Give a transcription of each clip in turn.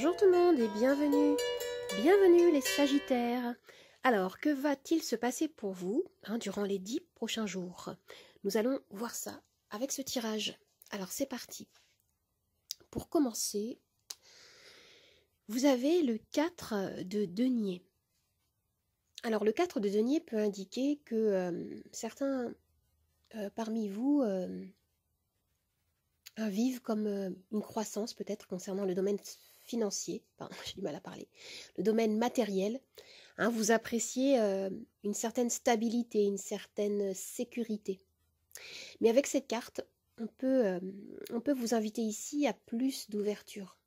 Bonjour tout le monde et bienvenue, bienvenue les Sagittaires. Alors, que va-t-il se passer pour vous durant les 10 prochains jours? Nous allons voir ça avec ce tirage. Alors, c'est parti. Pour commencer, vous avez le 4 de denier. Alors, le 4 de denier peut indiquer que certains parmi vous vivent comme une croissance peut-être concernant le domaine financier, pardon, j'ai du mal à parler, le domaine matériel. Vous appréciez une certaine stabilité, une certaine sécurité. Mais avec cette carte, on peut vous inviter ici à plus d'ouverture.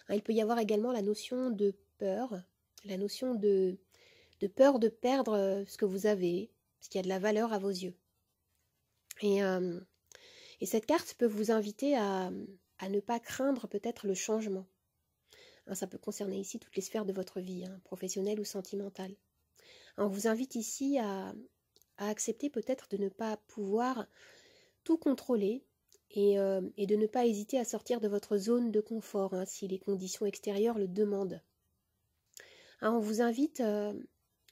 Il peut y avoir également la notion de peur, la notion de peur de perdre ce que vous avez, ce qui a de la valeur à vos yeux. Et cette carte peut vous inviter à ne pas craindre peut-être le changement. Ça peut concerner ici toutes les sphères de votre vie, professionnelle ou sentimentale. On vous invite ici à accepter peut-être de ne pas pouvoir tout contrôler et de ne pas hésiter à sortir de votre zone de confort si les conditions extérieures le demandent. On vous invite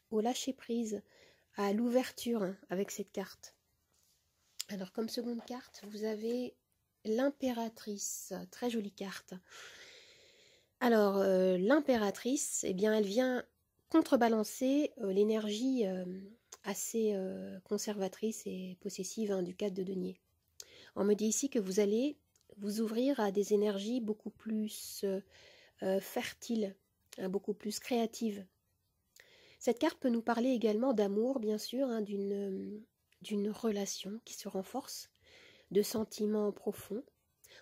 au lâcher-prise, à l'ouverture avec cette carte. Alors comme seconde carte, vous avez l'impératrice, très jolie carte. Alors, l'impératrice, eh bien, elle vient contrebalancer l'énergie assez conservatrice et possessive du 4 de denier. On me dit ici que vous allez vous ouvrir à des énergies beaucoup plus fertiles, beaucoup plus créatives. Cette carte peut nous parler également d'amour, bien sûr, d'une relation qui se renforce, de sentiments profonds.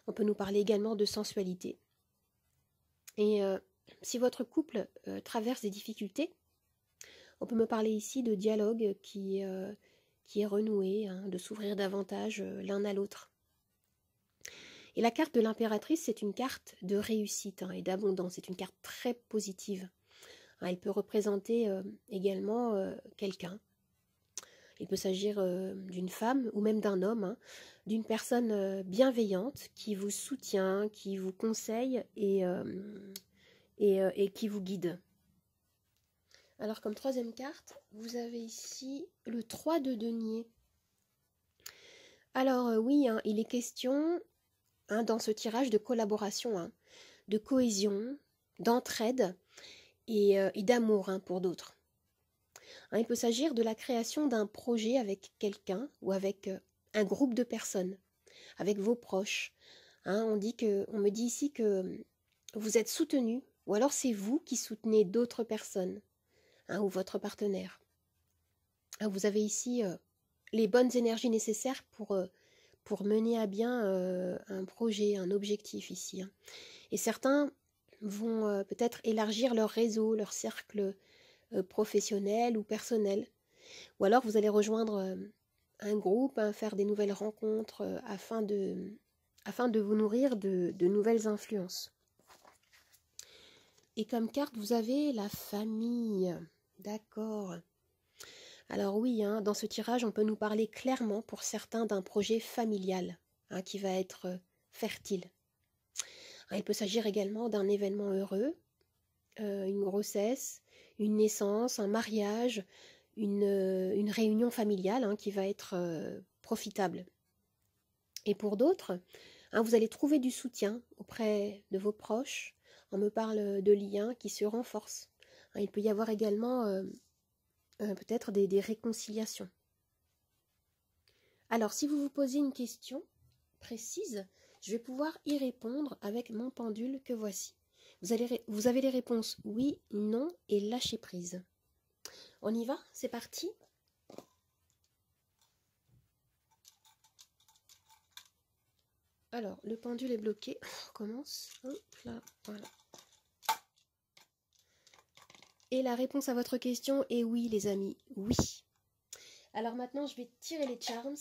On peut nous parler également de sensualité. Et si votre couple traverse des difficultés, on peut me parler ici de dialogue qui est renoué, de s'ouvrir davantage l'un à l'autre. Et la carte de l'impératrice, c'est une carte de réussite et d'abondance, c'est une carte très positive. Elle peut représenter également quelqu'un. Il peut s'agir d'une femme ou même d'un homme, d'une personne bienveillante qui vous soutient, qui vous conseille et qui vous guide. Alors comme troisième carte, vous avez ici le 3 de denier. Alors oui, il est question dans ce tirage de collaboration, de cohésion, d'entraide et d'amour pour d'autres. Il peut s'agir de la création d'un projet avec quelqu'un ou avec un groupe de personnes, avec vos proches. On me dit ici que vous êtes soutenu, ou alors c'est vous qui soutenez d'autres personnes, ou votre partenaire. Vous avez ici les bonnes énergies nécessaires pour mener à bien un projet, un objectif ici. Et certains vont peut-être élargir leur réseau, leur cercle professionnel ou personnel. Ou alors vous allez rejoindre un groupe, faire des nouvelles rencontres afin de vous nourrir de nouvelles influences. Et comme carte, vous avez la famille. D'accord. Alors oui, dans ce tirage, on peut nous parler clairement pour certains d'un projet familial qui va être fertile. Il peut s'agir également d'un événement heureux, une grossesse, une naissance, un mariage, une réunion familiale qui va être profitable. Et pour d'autres, vous allez trouver du soutien auprès de vos proches. On me parle de liens qui se renforcent. Il peut y avoir également peut-être des réconciliations. Alors, si vous vous posez une question précise, je vais pouvoir y répondre avec mon pendule que voici. Vous avez les réponses oui, non et lâcher prise. On y va? C'est parti? Alors, le pendule est bloqué. On recommence. Hop là, voilà. Et la réponse à votre question est oui, les amis. Oui. Alors maintenant, je vais tirer les charms.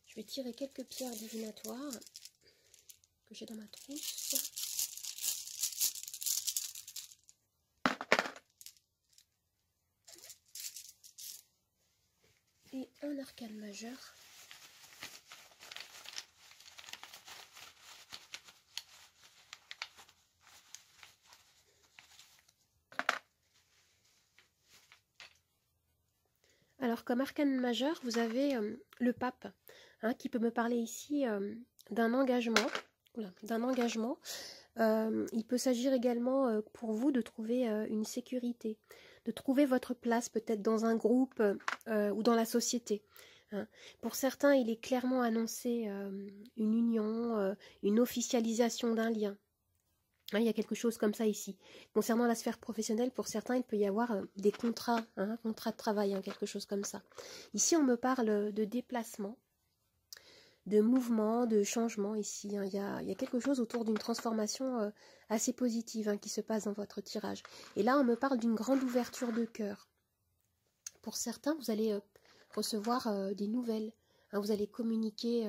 Je vais tirer quelques pierres divinatoires. que j'ai dans ma trousse. Et un arcane majeur. Alors, comme arcane majeur, vous avez le pape, hein, qui peut me parler ici d'un engagement. Il peut s'agir également pour vous de trouver une sécurité, de trouver votre place peut-être dans un groupe ou dans la société. Hein. Pour certains, il est clairement annoncé une union, une officialisation d'un lien. Il y a quelque chose comme ça ici. Concernant la sphère professionnelle, pour certains, il peut y avoir des contrats, contrats de travail, quelque chose comme ça. Ici, on me parle de déplacement, de mouvement, de changement ici. Il y a quelque chose autour d'une transformation assez positive qui se passe dans votre tirage. Et là, on me parle d'une grande ouverture de cœur. Pour certains, vous allez recevoir des nouvelles. Vous allez communiquer,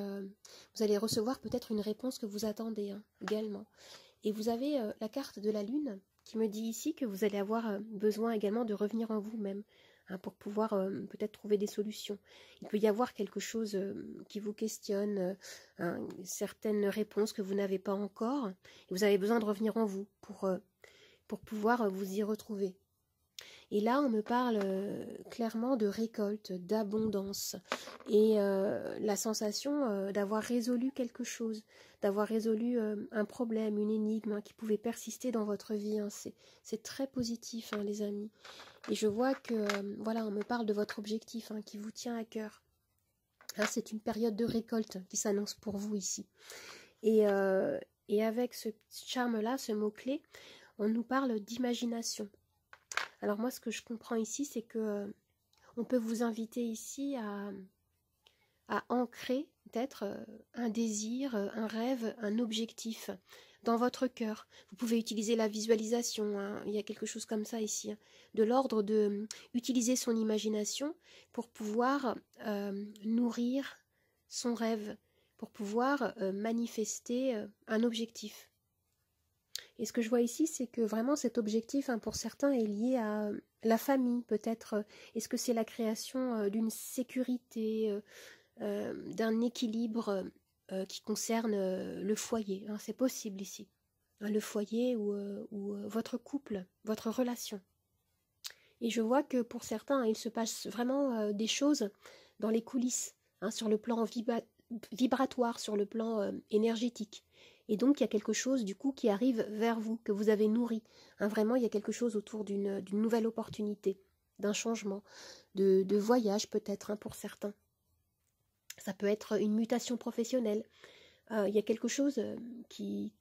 vous allez recevoir peut-être une réponse que vous attendez également. Et vous avez la carte de la lune qui me dit ici que vous allez avoir besoin également de revenir en vous-même pour pouvoir peut-être trouver des solutions. Il peut y avoir quelque chose qui vous questionne, certaines réponses que vous n'avez pas encore. Et vous avez besoin de revenir en vous pour pouvoir vous y retrouver. Et là, on me parle clairement de récolte, d'abondance et la sensation d'avoir résolu quelque chose, d'avoir résolu un problème, une énigme qui pouvait persister dans votre vie. C'est très positif, les amis. Et je vois que, voilà, on me parle de votre objectif qui vous tient à cœur. C'est une période de récolte qui s'annonce pour vous ici. Et avec ce charme-là, ce mot-clé, on nous parle d'imagination. Alors moi, ce que je comprends ici, c'est que on peut vous inviter ici à ancrer peut-être un désir, un rêve, un objectif dans votre cœur. Vous pouvez utiliser la visualisation, il y a quelque chose comme ça ici, de l'ordre de utiliser son imagination pour pouvoir nourrir son rêve, pour pouvoir manifester un objectif. Et ce que je vois ici, c'est que vraiment cet objectif, pour certains, est lié à la famille, peut-être. Est-ce que c'est la création d'une sécurité, d'un équilibre qui concerne le foyer? C'est possible ici. Le foyer ou votre couple, votre relation. Et je vois que pour certains, il se passe vraiment des choses dans les coulisses, sur le plan vibratoire, sur le plan énergétique. Et donc, il y a quelque chose, du coup, qui arrive vers vous, que vous avez nourri. Vraiment, il y a quelque chose autour d'une nouvelle opportunité, d'un changement, de voyage peut-être, pour certains. Ça peut être une mutation professionnelle. Il y a quelque chose qui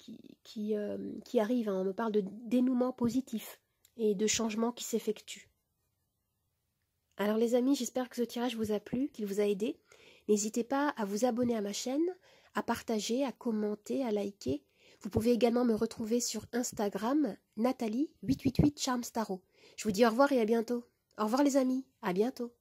arrive. On me parle de dénouement positif et de changement qui s'effectue. Alors les amis, j'espère que ce tirage vous a plu, qu'il vous a aidé. N'hésitez pas à vous abonner à ma chaîne, à partager, à commenter, à liker. Vous pouvez également me retrouver sur Instagram, Nathalie888 Charms Tarot. Je vous dis au revoir et à bientôt. Au revoir les amis, à bientôt.